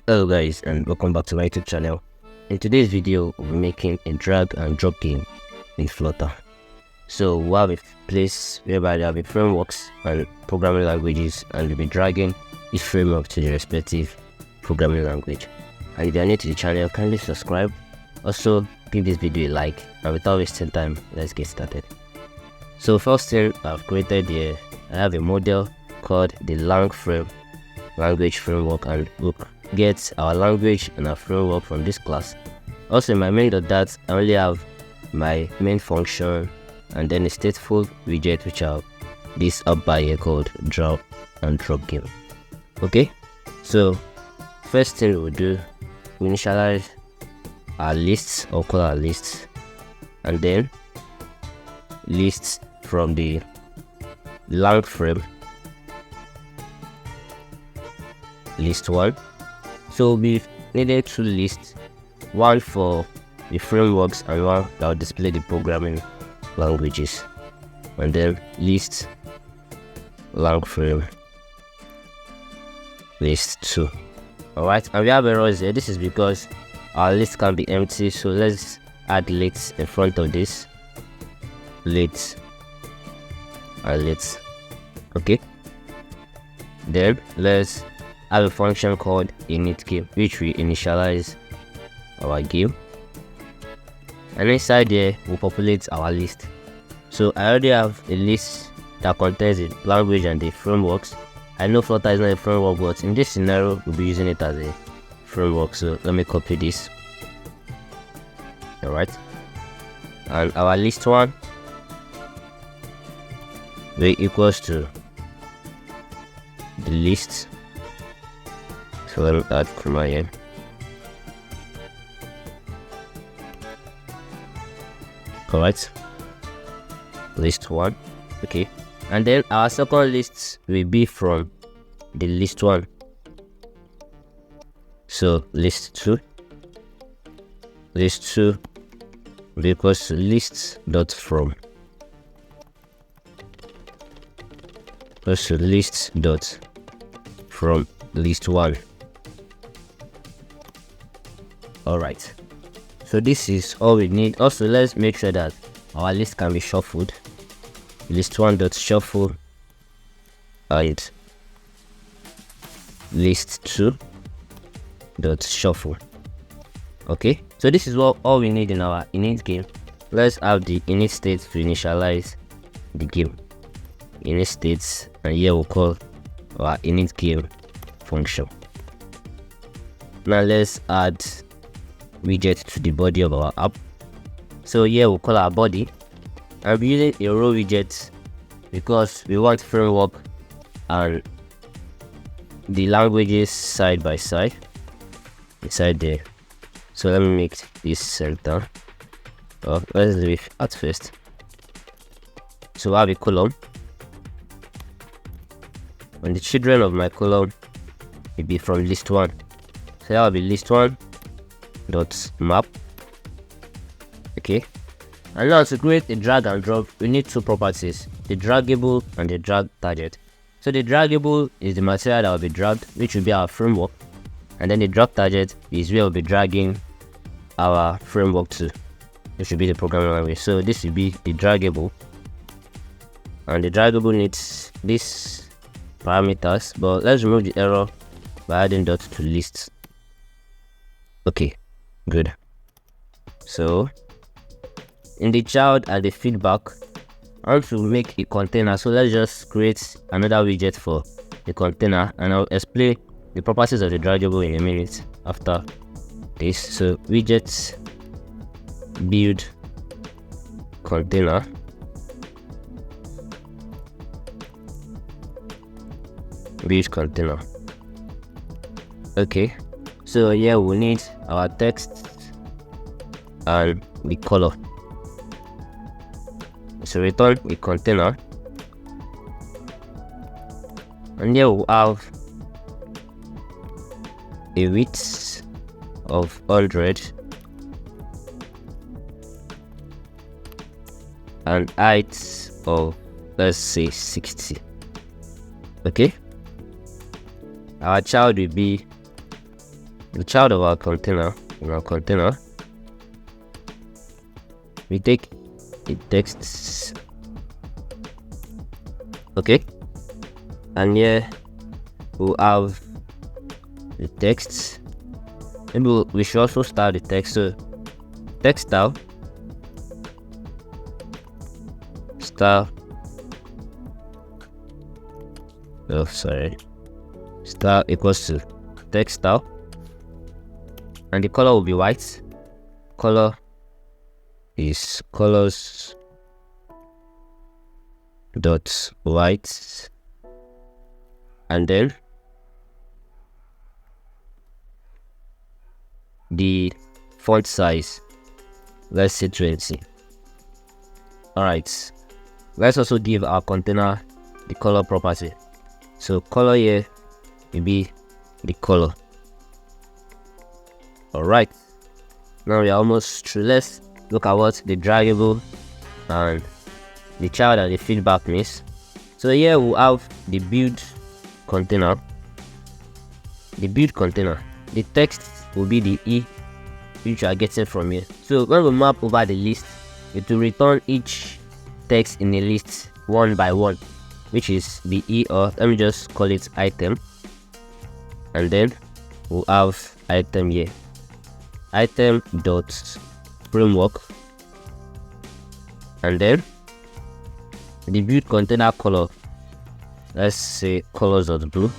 Hello guys, and welcome back to my YouTube channel. In today's video, we'll be making a drag and drop game in Flutter. So we'll have a place whereby there will be frameworks and programming languages, and we'll be dragging each framework to the respective programming language. And if you are new to the channel, kindly subscribe. Also, give this video a like, and without wasting time, let's get started. So first thing I've created here, I have a model called the LangFrame language framework, and we'll get our language and our framework from this class. Also in my main.dat, I only have my main function and then a stateful widget which I have this up by here called drag and drop game. Okay, so first thing we'll do, we initialize our lists, or call our lists, and then lists from the LangFrame list 1. So we needed two lists, one for the frameworks and one that will display the programming languages, and then list LangFrame list 2. Alright, and we have errors here. This is because our list can be empty, so let's add lists in front of this. Lists and lists. Okay, then let's have a function called initGame, which we initialize our game, and inside there we'll populate our list. So I already have a list that contains the language and the frameworks. I know Flutter is not a framework, but in this scenario we'll be using it as a framework, so let me copy this. Alright, and our list 1 will equals to the list. So let me add comma here. Correct. List 1. Okay. And then our second list will be from the list 1. So list 2. List 2 will be equals to list.from. Equals to list.from list 1. Alright, so this is all we need. Also, let's make sure that our list can be shuffled. List 1.shuffle and list 2.shuffle. Okay, so this is all we need in our init game. Let's have the init state to initialize the game. Init states, and here we'll call our init game function. Now let's add widget to the body of our app. So here we'll call our body, and we're using a row widget because we want framework and the languages side by side inside there. So let me make this center. Let's leave it at first. So we'll have a column, and the children of my column will be from list 1. So that will be list 1 dot map. Okay, and now to create a drag and drop, we need two properties, the draggable and the Dragtarget. So the draggable is the material that will be dragged, which will be our framework, and then the Dragtarget is where we'll be dragging our framework to, which should be the programming language. So this will be the draggable, and the draggable needs these parameters, but let's remove the error by adding dot to list. Okay, good. So in the child and the feedback, I want to make a container, so let's just create another widget for the container, and I'll explain the properties of the draggable in a minute after this. So widget build container, build container. Okay, so here we need our text and the color. So return a container, and here we'll have a width of 100 and height of, let's say, 60. Okay, our child will be the child of our container, in our container, we take the text, okay, and here we'll have the text. Maybe we should also style the text. So text style style equals to text style, and the color will be white. Color is colors dot white, and then the font size, let's say 20. All right, let's also give our container the color property. So color here will be the color. All right, now we are almost through. Let's look at what the draggable and the child and the feedback means. So here we'll have the build container. The build container, the text will be the E which you are getting from here. So when we map over the list, it will return each text in the list one by one, which is the E, or let me just call it item, and then we'll have item here, item dot framework, and then the build container color, let's say colors dot blue,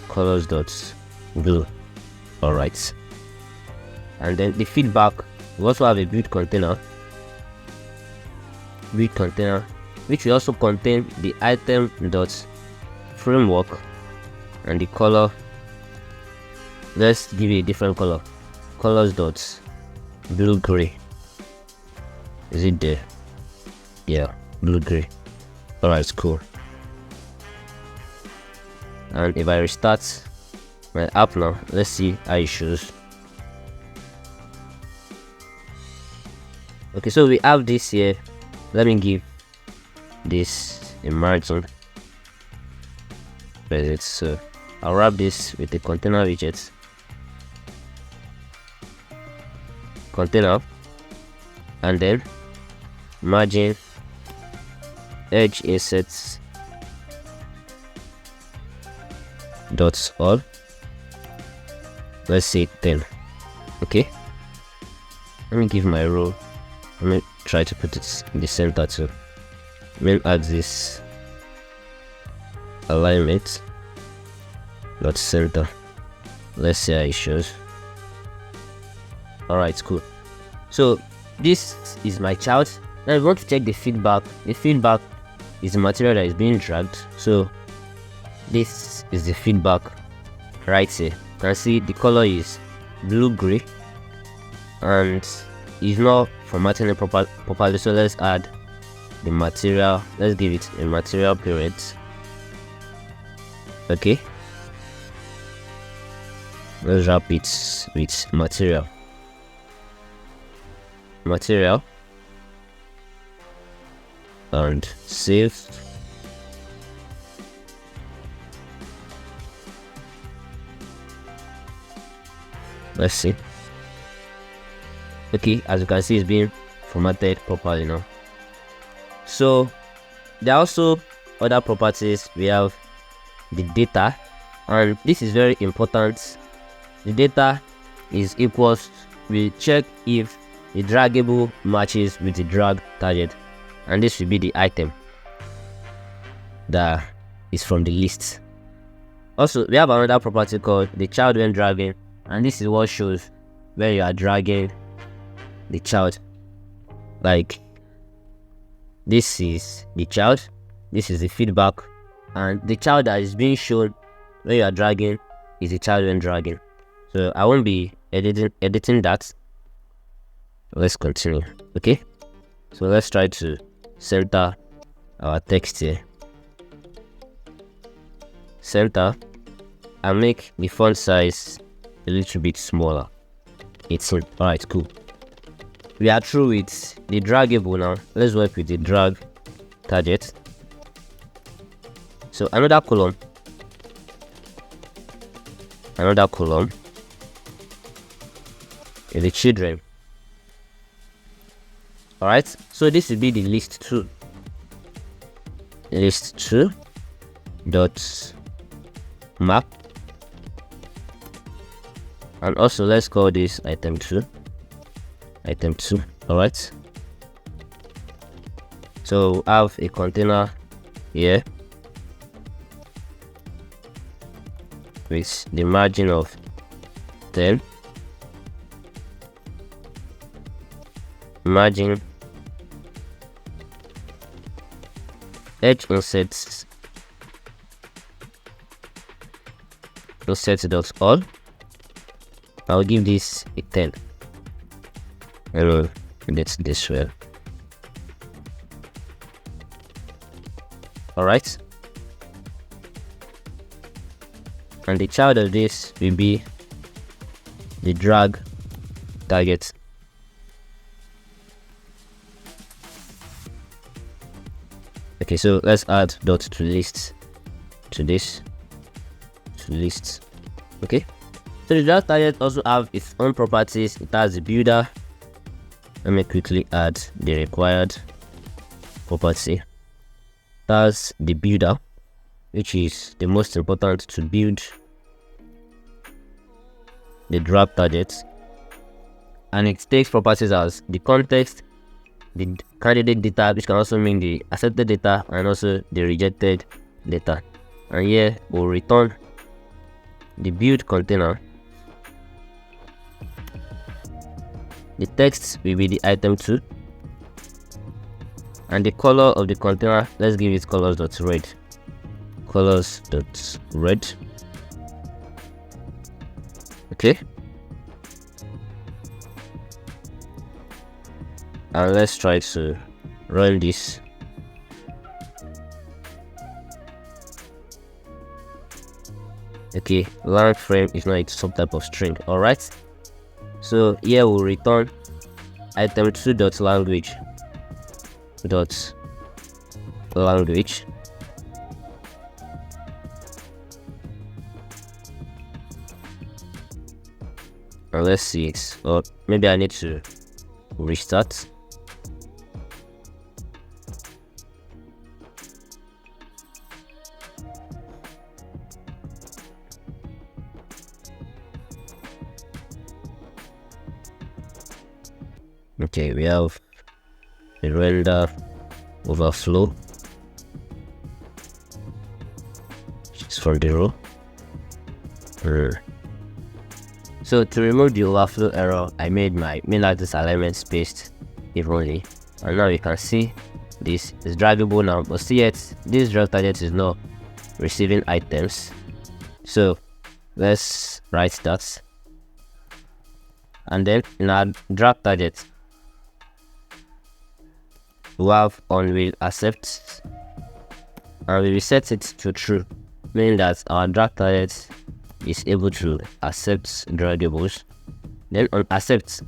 colors dot blue. All right, and then the feedback, we also have a build container which will also contain the item dot framework, and the color, let's give it a different color, colors dot blue gray. Is it there? Yeah, blue gray. All right, cool. And if I restart my app now, let's see how it shows. Okay, so we have this here. Let me give this a margin. So I'll wrap this with the container widget, container, and then margin edge assets dots all, let's say 10. Okay, let me give my row, let me try to put it in the center too. We'll add this alignment dot center, let's see how it shows. All right, cool. So this is my child. Now we want to check the feedback. The feedback is the material that is being dragged. So this is the feedback right here. You can see the color is blue gray and it's not formatting it properly. So let's add the material. Let's give it a material period. Okay, let's wrap it with material and save. Let's see. Okay, as you can see, it's being formatted properly now. So there are also other properties. We have the data, and this is very important. The data is equals, we check if the draggable matches with the drag target, and this will be the item that is from the list. Also, we have another property called the child when dragging, and this is what shows where you are dragging the child. Like this is the child, this is the feedback, and the child that is being shown when you are dragging is the child when dragging. So I won't be editing that. Let's continue. Okay, so let's try to center our text here, center, and make the font size a little bit smaller. 18. All right, cool. We are through with the draggable now. Let's work with the drag target. So another column, is the children. Alright, so this will be the list2. List2 dot map, and also let's call this item2. Alright, so I have a container here with the margin of 10, margin edge insets dot all. I'll give this a 10. I will get this well. Alright, and the child of this will be the drag target. Okay, so let's add dot to list to this to list. Okay, so the drag target also have its own properties. It has the builder. Let me quickly add the required property. It has the builder, which is the most important to build the drag targets, and it takes properties as the context, the candidate data, which can also mean the accepted data and also the rejected data. And here we'll return the build container. The text will be the item2, and the color of the container, let's give it colors.red. Colors.red. Okay, and let's try to run this. Okay, lang frame is not a subtype of string. Alright, so here we'll return item2.language and let's see it, or maybe I need to restart. Okay, we have the render overflow, which is from the row. So to remove the overflow error, I made my main axis alignment spaced evenly, and now you can see this is draggable now, but see yet this drag target is not receiving items. So let's write that, and then in our drag target we have on will accept, and we will set it to true, meaning that our drag target is able to accept draggables. Then on accept,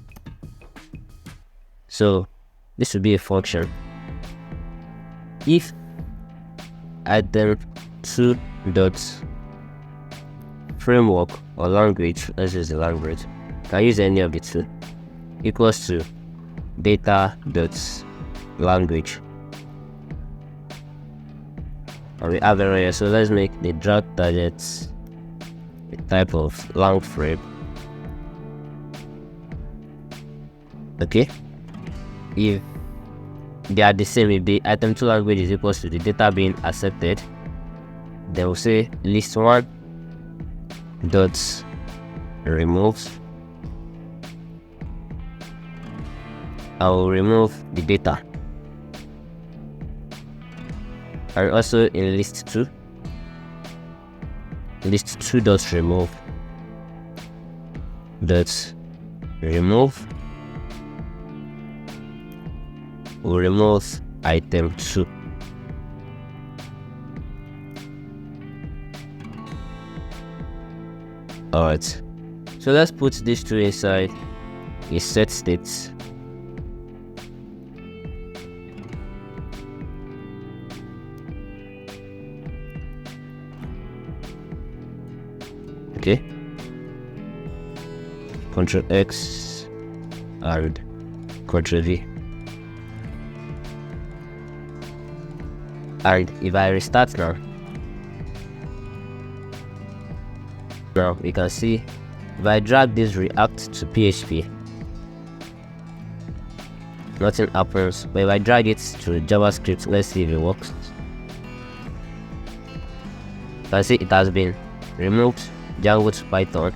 so this will be a function. If item2 dot framework or language, let's use the language, can use any of the two, equals to data dot language, and we have error here, so let's make the drag target a type of lang frame. Okay, if they are the same, if the item2 language is equals to the data being accepted, then we'll say list1 dot remove, I will remove the data, and also in list2 dot remove will remove item2. Alright, so let's put these two inside a set state. Okay, Ctrl X, and Ctrl V. And if I restart now we can see if I drag this React to PHP, nothing happens. But if I drag it to JavaScript, let's see if it works. You can see it has been removed Django to Python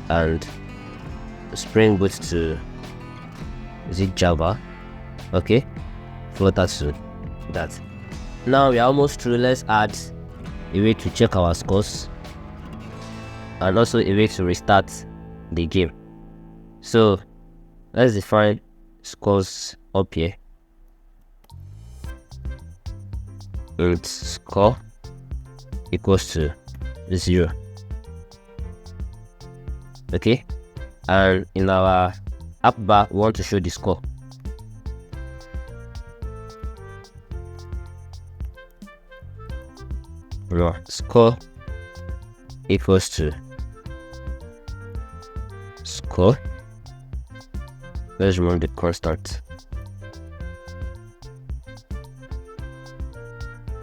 and Spring Boot to Java. Okay, Flutter to that. Now we are almost through. Let's add a way to check our scores and also a way to restart the game. So let's define scores up here. And score equals to 0. Okay, and in our app bar we want to show the score. Score equals to score. Let's remove the constant.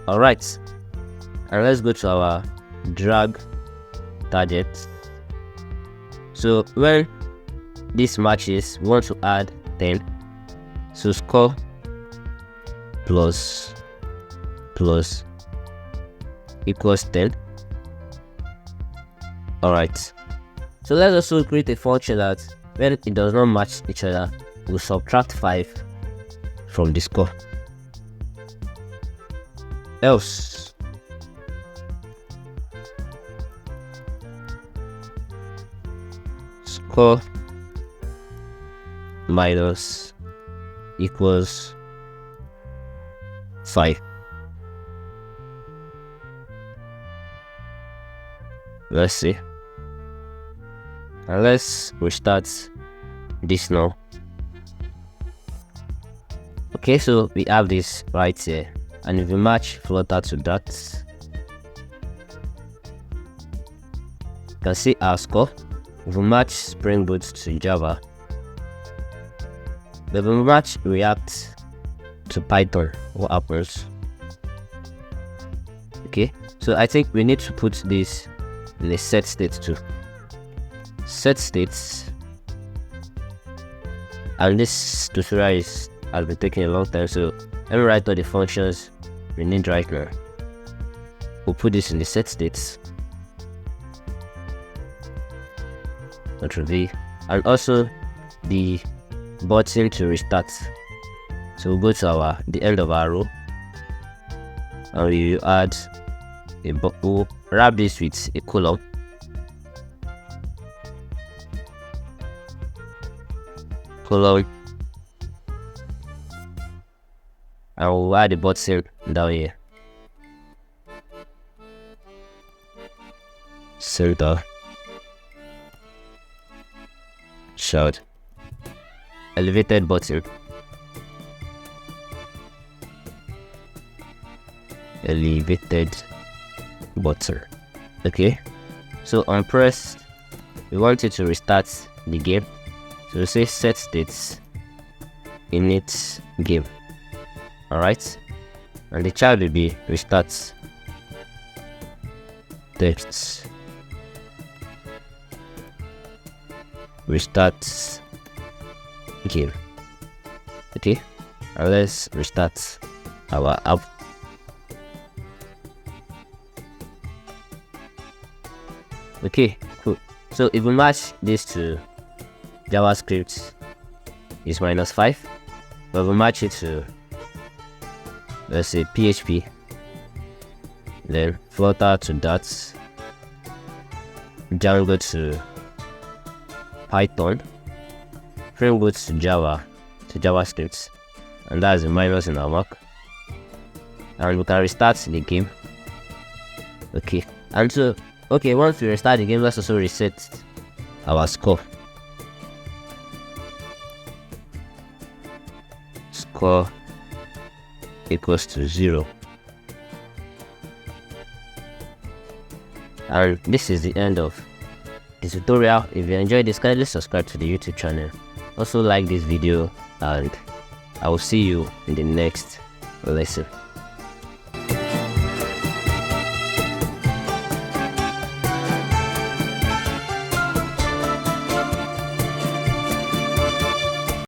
Alright, and let's go to our drag target. So when this matches, we want to add 10. So score plus equals 10. Alright, so let's also create a function that when it does not match each other, we'll subtract 5 from the score. Else score minus equals 5. Let's see, and let's restart this now. Okay, so we have this right here, and if we match Flutter to that, you can see our score. If we match Spring Boot to Java, but if we match React to Python, what happens? Okay, so I think we need to put this in a set state too. Set states, and this tutorial has been taking a long time, so let me write all the functions we need right now. We'll put this in the set states, Ctrl V, and also the button to restart. So we'll go to the end of our row, and we add we'll wrap this with a column. And we'll add the button down here. Center. Shout. Elevated button. Elevated button. Okay. So on press, we want it to restart the game. So we say set states init game. Alright, and the child will be restart text restart game. Okay, and let's restart our app. Okay, cool. So if we match this to JavaScript, is -5, but we match it to, let's say, PHP, then Flutter to that, Django to Python, Spring Boot to Java to JavaScript, and that's a minus in our mark, and we can restart the game. Okay, and so once we restart the game, let's also reset our score. Score equals to 0. And this is the end of the tutorial. If you enjoyed this, kindly subscribe to the YouTube channel Also like this video, and I will see you in the next lesson.